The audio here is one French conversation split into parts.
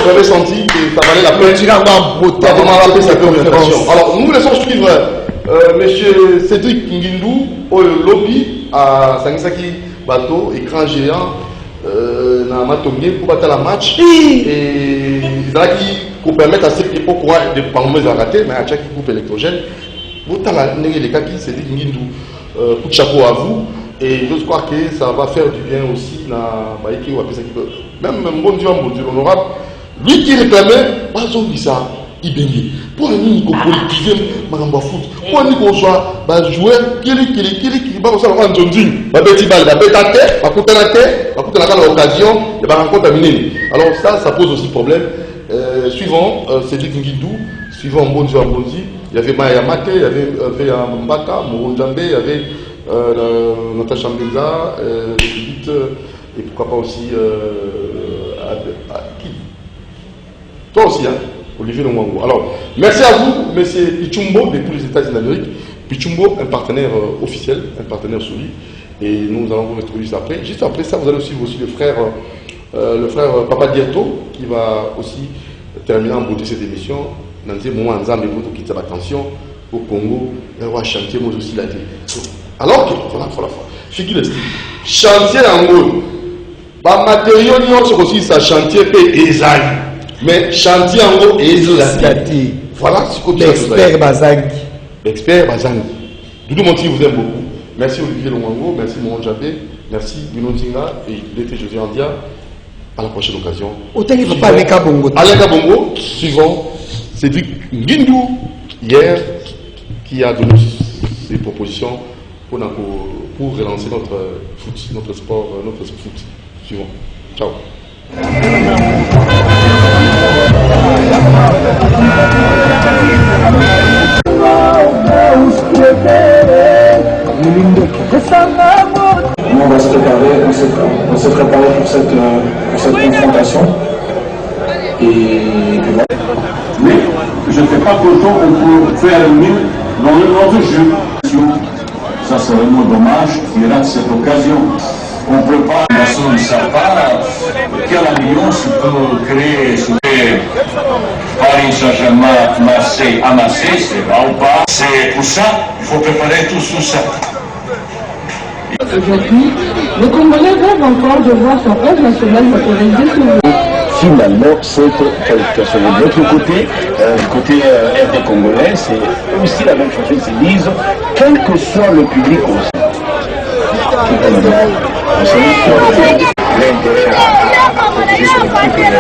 vous avez senti que ça valait la peine. Alors, nous laissons suivre monsieur Cédric Ngindou, au lobby à Sangisaki Bateau, écran géant, dans Matomie, pour battre la match. Et il a qui pour permettre à ceux qui pour pouvoir de prendre les ratés, mais à chaque groupe électrogène, vous avez les cas qui Cédric Ngindou, coup de chapeau à vous. Et je crois que ça va faire du bien aussi même bon Dieu honorable, lui qui réclamait, pour un niveau collectivisme, foot, pour un niveau joueur, qui va l'occasion, il va rencontrer. Alors ça pose aussi problème. Suivant Cédric Ngindou, suivant Mbonzi Mbonzi, il y avait Maya Mate, il y avait Mbaka, Moronjambe, il y avait Natacha Mbeza, et pourquoi pas aussi qui toi aussi, hein, Olivier Longwango. Alors, merci à vous, monsieur Pichumbo, depuis les États-Unis d'Amérique. Pichumbo, un partenaire officiel, un partenaire solide, et nous allons vous retrouver juste après. Juste après ça, vous allez suivre aussi le frère Papa Dieto, qui va aussi terminer en beauté cette émission. Dans ces moments, ensemble, vous qui avez attention au Congo, et on va chanter moi aussi la vie. Alors que, voilà, figure le style. Chantier en gros, matériaux, nous aussi ça chantier et ezali. Mais chantier en gros et ezali. Voilà ce que tu as dit. Expert Bazang. Expert Bazang. Doudou Monti vous aime beaucoup. Merci Olivier Longwango, merci Moron Jabé, merci Mino Zinga et l'été José Andia. À la prochaine occasion. Autant il ne faut pas Aleka Bongo. Aleka Bongo, suivant Cédric Ngindou, hier, qui a donné ses propositions pour relancer notre foot, notre sport, notre foot. Suivant. Ciao. On va se préparer, on s'est préparé pour cette confrontation. Et voilà. Mais je ne fais pas qu'autant on peut faire mieux dans notre jeu. Ça serait vraiment dommage qu'il rate cette occasion. On ne peut pas, la nation ne sait pas quelle alliance peut créer Paris Saint-Germain, Marseille, à Marseille, c'est pas ou pas. C'est pour ça, il faut préparer tout ça. Aujourd'hui, les Congolais rêvent encore de voir son 11 national s'autoriser sur le... Finalement, cette qualification. De l'autre côté, côté RD congolais, c'est aussi la même chose. Ils se disent, quel que soit le public aussi, l'intérêt à protéger son équipe,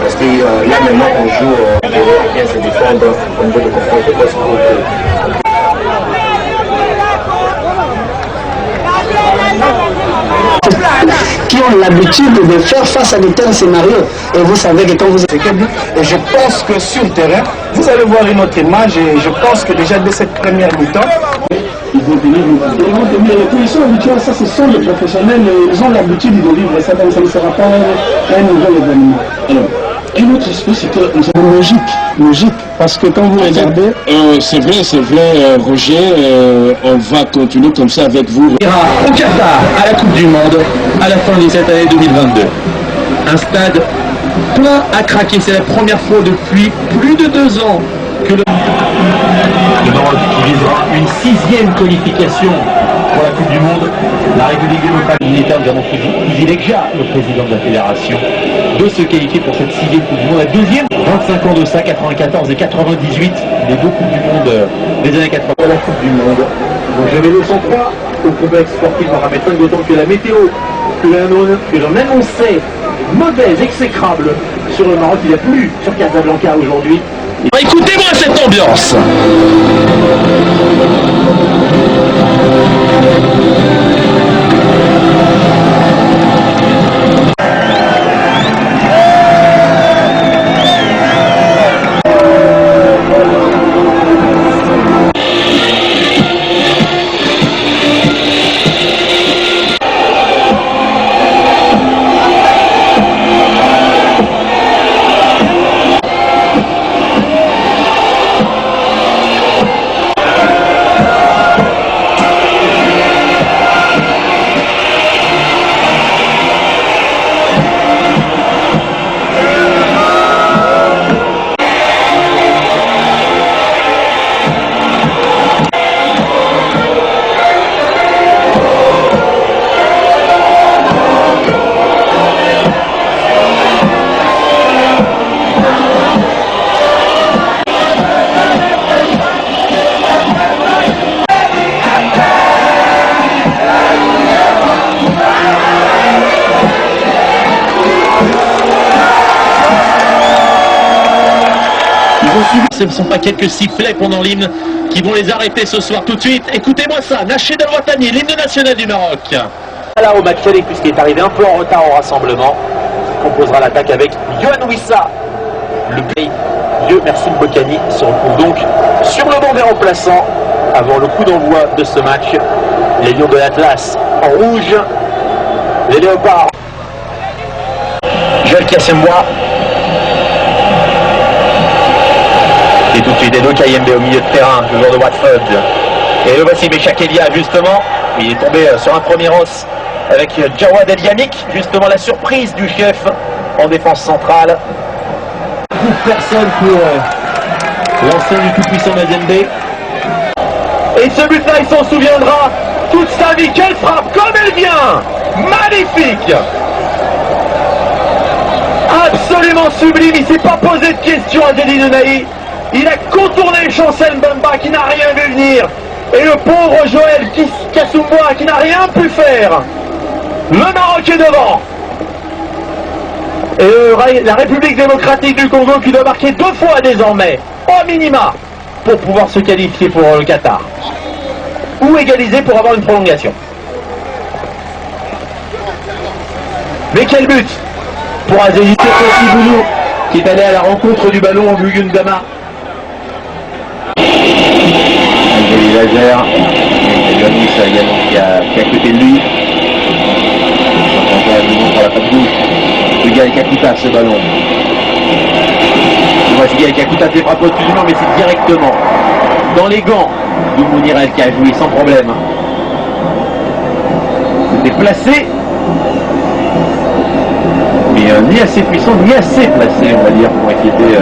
parce que là maintenant on joue à bien se défendre au niveau de confort de poste. Qui ont l'habitude de faire face à de tels scénarios. Et vous savez que quand vous êtes... Et je pense que sur le terrain, vous allez voir une autre image et je pense que déjà dès cette première mi-temps, ils vont tenir les positions habituelles, ça ce sont les professionnels, ils ont l'habitude de vivre ça, donc ça ne sera pas un nouvel événement. Alors, une autre chose, c'est que c'est logique, parce que quand vous regardez... c'est vrai, Roger, on va continuer comme ça avec vous. Au Qatar, à la Coupe du Monde, à la fin de cette année 2022. Un stade plein à craquer, c'est la première fois depuis plus de 2 ans que le Maroc qui visera une 6e qualification pour la Coupe du Monde. La République démocratique militaire, nous avons privilégié le président de la fédération de se qualifier pour cette 6e Coupe du Monde. La 2e, 25 ans de ça, 94 et 98, les 2 Coupes du Monde des années 80. La Coupe du Monde. Donc j'avais 203 au complexe sportif Mohamed V, d'autant que la météo que l'on annonçait mauvaise, exécrable sur le Maroc, il a plu sur Casablanca aujourd'hui. Écoutez-moi cette ambiance. suivi. Ce ne sont pas quelques sifflets pendant l'hymne qui vont les arrêter ce soir tout de suite. Écoutez-moi ça, Nached El Ouattani, l'hymne national du Maroc. Là au Makalik, puisqu'il est arrivé un peu en retard au rassemblement, composera l'attaque avec Yohan Wissa. Le play Dieu merci Mbokani se retrouve donc sur le banc des remplaçants avant le coup d'envoi de ce match. Les Lions de l'Atlas en rouge, les Léopards. Joël Kassembois. Et tout de suite Edo Kayembe au milieu de terrain, le joueur de Watford. Et le voici Béchakelia justement. Il est tombé sur un premier os avec Jawad El Yamik, justement la surprise du chef en défense centrale. Pour personne pour l'ancien du tout-puissant Mazembe. Et ce but-là, il s'en souviendra toute sa vie. Quelle frappe, comme elle vient! Magnifique! Absolument sublime, il ne s'est pas posé de questions à Zedine Ounahi. Il a contourné Chancel Mbemba qui n'a rien vu venir. Et le pauvre Joël Kassembois qui n'a rien pu faire. Le Maroc est devant. Et la République démocratique du Congo qui doit marquer 2 fois désormais, au minima, pour pouvoir se qualifier pour le Qatar. Ou égaliser pour avoir une prolongation. Mais quel but pour Azéli Boulou qui est allé à la rencontre du ballon en Mugundama. Il la gère. Il y a Yohannis également qui est à côté de lui. Pour la patte gauche de Gaël Kakuta ce ballon. Voici Gaël Kakuta qui frappe au-dessus du nom, mais c'est directement dans les gants de Mounirel qui a joué sans problème. C'était placé, mais ni assez puissant ni assez placé, on va dire, pour inquiéter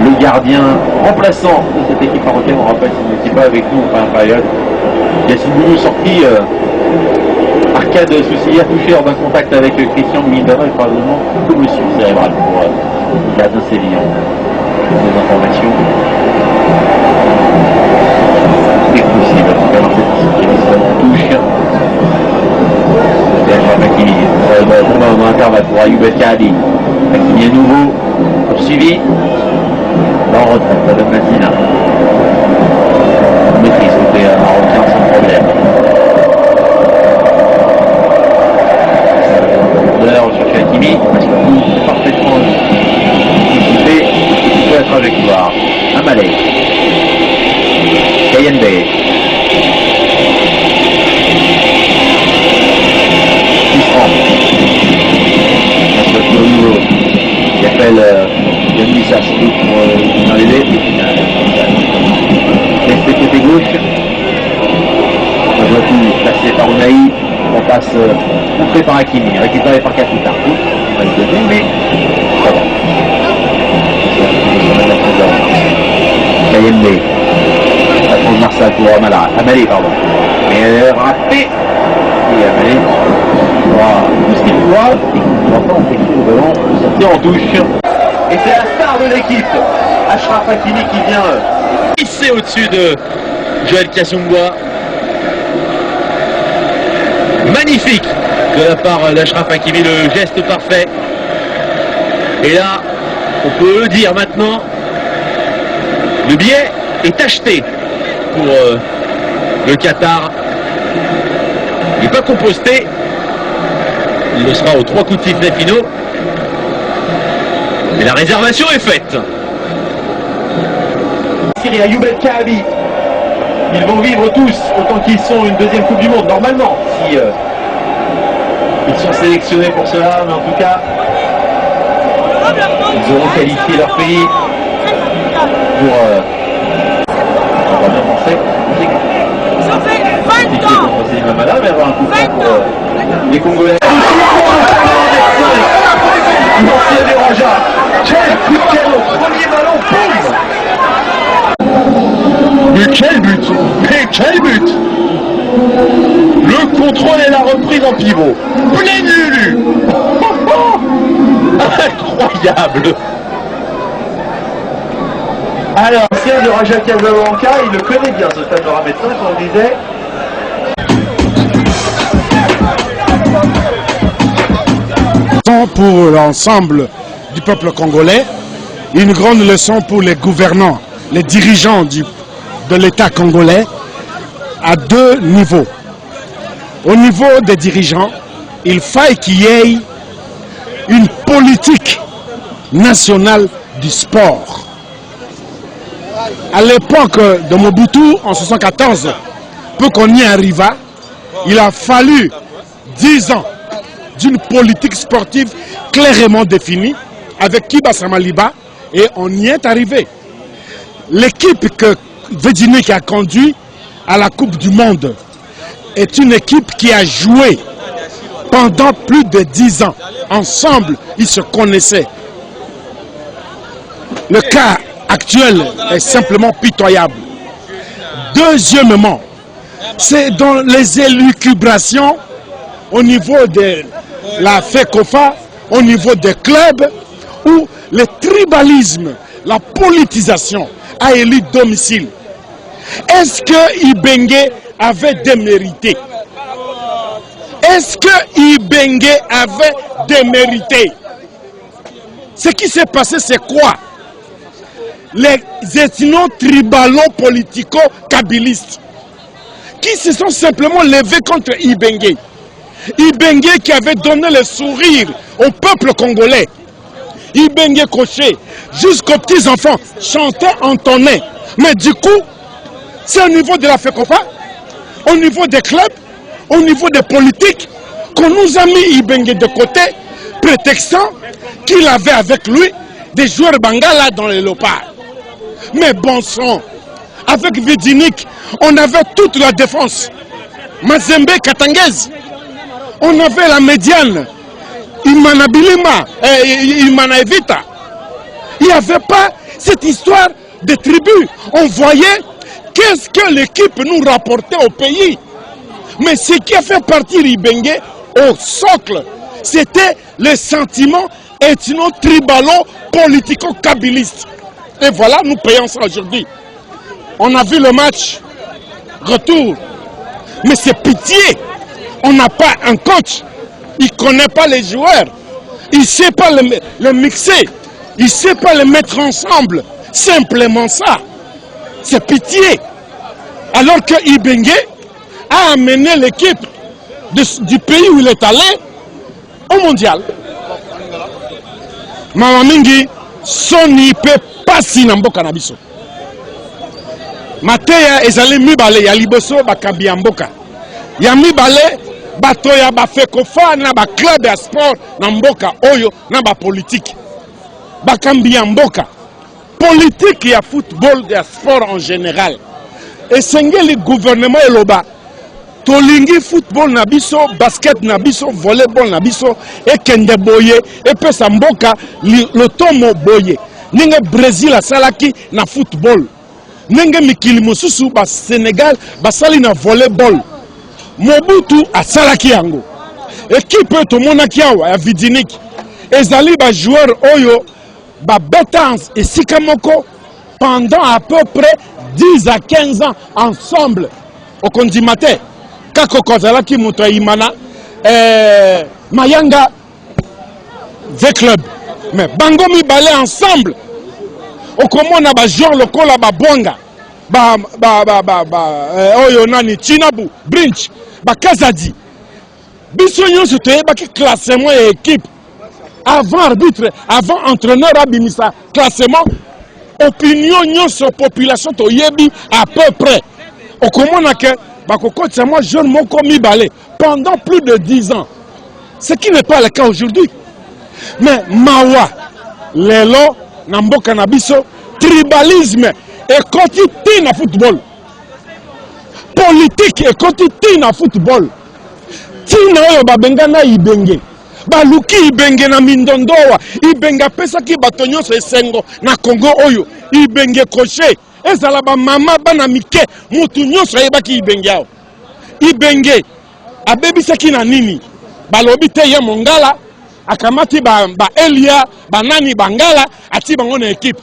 le gardien remplaçant de cette équipe marocaine. On rappelle qu'il n'était pas avec nous en première période. Yassine Boulou sorti. Arcade Soussière touché lors d'un contact avec Christian Mindama et probablement commotion cérébrale pour le gardien sévillan. Des informations. C'est possible. En tout cas, dans cette discipline, touche. Hakimi. Dans l'intervalle pour Ayoub El Kaabi. Hakimi à nouveau. Poursuivi. En retraite, ça donne Massina. Maîtrise côté marocain sans problème. On cherche Hakimi, parfaitement anticipé de la trajectoire. Amalé, Kayembe, Isran, qui appelle Yannis sans doute pour dans l'aider. Resté côté gauche, on voit tout passé par Ounahi. On passe contré par Hakimi, récupéré par Kakuta. On va le donner, mais ça va. Kayembe. La transversale pour Amalé, pardon. Mais raté. Et Amalé fera tout ce qu'il doit. Et il va pas empêcher le ballon de sortir en touche. Et c'est la star de l'équipe, Achraf Hakimi, qui vient hisser au-dessus de Joël Kassembois. Magnifique de la part d'Achraf Hakimi, le geste parfait. Et là, on peut le dire maintenant, le billet est acheté pour le Qatar. Il n'est pas composté. Il le sera aux 3 coups de sifflet finaux. Mais la réservation est faite. Syrie Ayoub El Kaabi. Ils vont vivre tous, autant qu'ils sont, une deuxième Coupe du Monde, normalement, si ils sont sélectionnés pour cela, mais en tout cas, ils auront qualifié leur pays pour... on va bien penser. Ça fait 20 ans. Mais avoir un coup franc pour les Congolais. L'ancien des Raja. Quel coup de canon, premier ballon, boum. Mais quel but! Mais quel but! Le contrôle et la reprise en pivot. Pleine Lulu. Incroyable! Alors, l'ancien de Raja Casablanca, il le connaît bien ce stade de Mohamed V, on le disait. Pour l'ensemble du peuple congolais, une grande leçon pour les gouvernants, les dirigeants de l'État congolais à deux niveaux. Au niveau des dirigeants, il faut qu'il y ait une politique nationale du sport. À l'époque de Mobutu, en 1974, pour qu'on y arriva, il a fallu 10 ans d'une politique sportive clairement définie avec Kiba Samaliba et on y est arrivé. L'équipe que Védinik a conduit à la Coupe du Monde est une équipe qui a joué pendant plus de 10 ans. Ensemble, ils se connaissaient. Le cas actuel est simplement pitoyable. Deuxièmement, c'est dans les élucubrations au niveau de la FECOFA, au niveau des clubs, où le tribalisme, la politisation a élu domicile. Est-ce que Ibenge avait démérité? Est-ce que Ibenge avait démérité? Ce qui s'est passé, c'est quoi? Les ethno-tribalos politico-kabilistes qui se sont simplement levés contre Ibenge. Ibenge qui avait donné le sourire au peuple congolais. Ibenge coché, jusqu'aux petits-enfants, chantaient, entonnaient. Mais du coup, c'est au niveau de la FECOFA, au niveau des clubs, au niveau des politiques, qu'on nous a mis Ibenge de côté, prétextant qu'il avait avec lui des joueurs bangala dans les léopards. Mais bon sang, avec Védinik, on avait toute la défense. Mazembe Katangez, on avait la médiane, Imana Bilima, Imana Evita. Il n'y avait pas cette histoire de tribus. On voyait qu'est-ce que l'équipe nous rapportait au pays. Mais ce qui a fait partir Ibenge au socle, c'était le sentiment ethno-tribalo politico-kabiliste. Et voilà, nous payons ça aujourd'hui. On a vu le match retour. Mais c'est pitié. On n'a pas un coach. Il ne connaît pas les joueurs. Il ne sait pas le mixer. Il ne sait pas le mettre ensemble. Simplement ça. C'est pitié. Alors que Ibenge a amené l'équipe du pays où il est allé au mondial. Mama mingi, Sony peut pas si namboka na biso. Mateya ezali mibale ya liboso bakabi ya mboka. Ya mibale bato ya ba FECOFA na ba club ya sport na mboka oyo na ba politique. Bakambi ya mboka. Politique ya football ya sport en général. Esengeli gouvernement eloba tolingi football na biso, basket na biso, volleyball na biso, ekende boye, epesa mboka le tomo boye. Ninge Brésil asalaki na football. Ninge mikili mosusu ba Sénégal basali na volleyball. Mobutu asalaki yango. Équipe tomonaki awa ya Védinik. Ezali ba joueur oyo ba betans et sikamoko pendant à peu près 10 à 15 ans ensemble au Kondimate. Kako kozalaki muto Imana Mayanga V Club. Mais bango mibale ensemble. Okomona ba joueur lokola ba Bonga. Oyo nani Chinabu, Brinch, ba Kazadi. Biso nyonso toyebaki classement et équipe. Avant arbitre, avant entraîneur abimisa classement, opinion nyonso population toyebi à peu près. Okomona ke bakokotsa moi jeune moko mibale pendant plus de 10 ans. Ce qui n'est pas le cas aujourd'hui. Mais mawa lelo na mboka na biso tribalisme et quotidien na football. Politique et quotidien na football. Tina oyo babengana Ibenge. Baluki Ibenge na mindondowa. Ibenge pesaki bato nyonso esengo na Congo oyo. Ibenge koche. Ezala ba mama bana mike mutu nyonso yebaki Ibenge yao. Ibenge abebisaki na nini? Balobi te ye mongala akamati ba Elia banani bangala ati bango na équipe.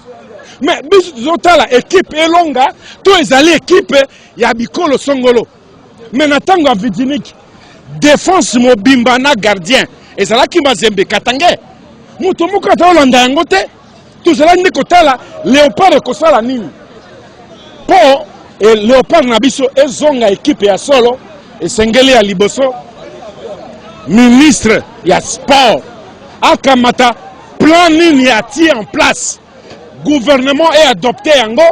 Mais biso tozotala équipe elonga to ezali équipe ya bikolo songolo. Mais na tango Védinik défense mobimba na gardien ezalaki Mazembe Katange. Mutu moko to olanda yango te. tozala nde kotala Léopard kosala nini po et Léopard na biso ezonga équipe ya solo esengeli ya liboso ministre ya sport akamata plan nini atie en place gouvernement est adopté yango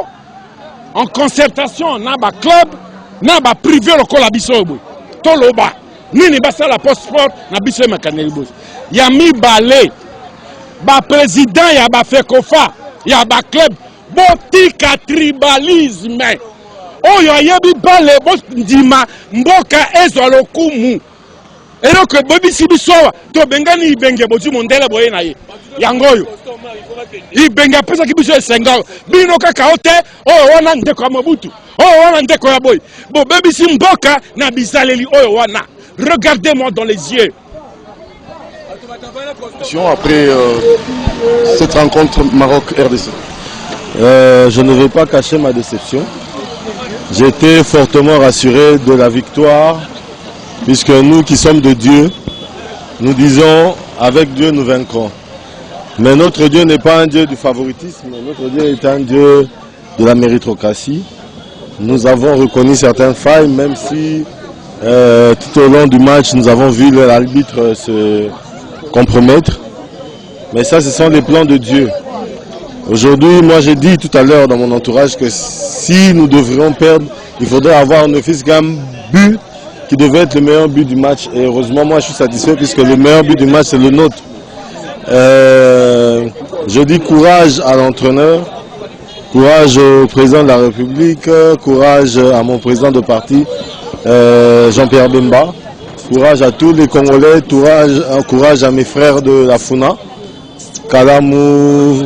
en concertation na ba club na ba privé lokola biso boy toloba nini basala post sport na biso makaneli boss ya mibale ba président ya ba FECOFA ya ba club botika tribalisme oyo ayebi bale ndima mboka ezwa lokumu eloko bobisi bisowa to bengani ibenge bozi mondele boye na ye yangoyo ibenge pesa kibiso esenga bino kaka ote oyo wana ndeko ya Mobutu oyo wana ndeko ya boy bo bebisi mboka na bisaleli oyo wana. Regardez-moi dans les yeux. Après cette rencontre Maroc-RDC, je ne vais pas cacher ma déception. J'étais fortement rassuré de la victoire, puisque nous qui sommes de Dieu, nous disons avec Dieu nous vaincrons. Mais notre Dieu n'est pas un Dieu du favoritisme, notre Dieu est un Dieu de la méritocratie. Nous avons reconnu certaines failles, même si tout au long du match nous avons vu l'arbitre se compromettre. Mais ça, ce sont les plans de Dieu. Aujourd'hui, moi j'ai dit tout à l'heure dans mon entourage que si nous devrions perdre, il faudrait avoir un office qu'un but qui devait être le meilleur but du match. Et heureusement, moi je suis satisfait puisque le meilleur but du match c'est le nôtre. Je dis courage à l'entraîneur, courage au président de la République, courage à mon président de parti, Jean-Pierre Bemba, courage à tous les Congolais, courage à mes frères de la Funa, Kalamou,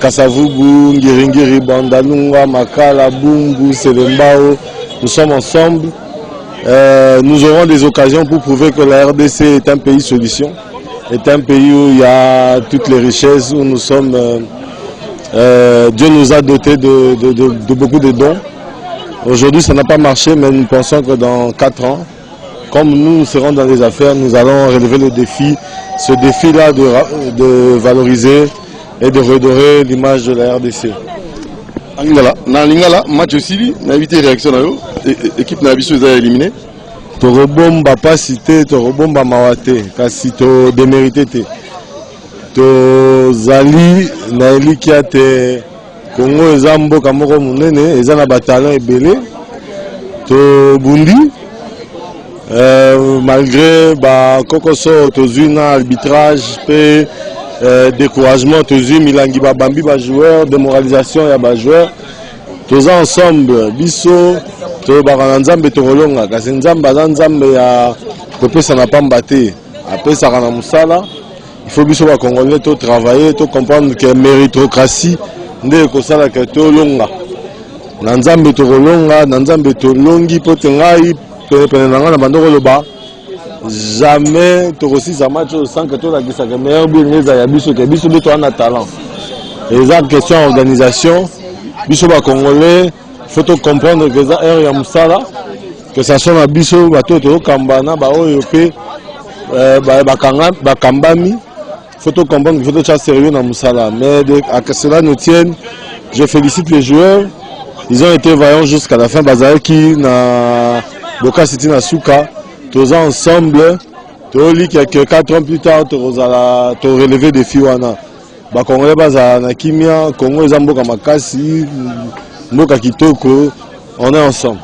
Kasavubu, Ngiringiri, Bandalunga, Makala, Bungu, Selembao. Nous sommes ensemble. Nous aurons des occasions pour prouver que la RDC est un pays solution, est un pays où il y a toutes les richesses, où nous sommes... Dieu nous a dotés de beaucoup de dons. Aujourd'hui, ça n'a pas marché, mais nous pensons que dans 4 ans, comme nous serons dans les affaires, nous allons relever le défi, ce défi-là de valoriser et de redorer l'image de la RDC. Dans Lingala, match aussi, on a évité réaction. L'équipe n'a pas éliminée. Torobomba pas cité, Torobomba mawate, kasi to démérité te. To zali na elikia te Congo ezambo kamoko munene, ezana batalon ebele. To bundi malgré ba kokoso to zuna arbitrage pe découragement to zu milangi ba bambi ba joueurs, démoralisation ya ba joueurs. Tous ensemble biso to bakana nzambe to kolonga kasi nzambe za nzambe ya kopesa na pamba te apesa kana musala. Il faut biso ba Congolais to travailler, to comprendre que méritocratie nde ko sala que to longa na nzambe to kolonga na nzambe to longi pote ngai pene na ngana bandoko loba jamais to kosisa match sans que to la kisa que meilleur but ngeza ya biso que biso to ana talent. Et ça question organisation biso ba Congolais, il faut comprendre que ça est un musala, que ça soit biso bato to kambana ba oyo pe ba kambami, il faut comprendre qu'il faut être sérieux dans musala. Mais à que cela nous tienne, je félicite les joueurs. Ils ont été vaillants jusqu'à la fin. Bazaki na Boka City na Souka, tous ensemble, tous les quelques 4 ans plus tard, tu relevé des filles wana. Ba Congolais baza na kimia, Congo ezamboka makasi, mboka kitoko, on est ensemble.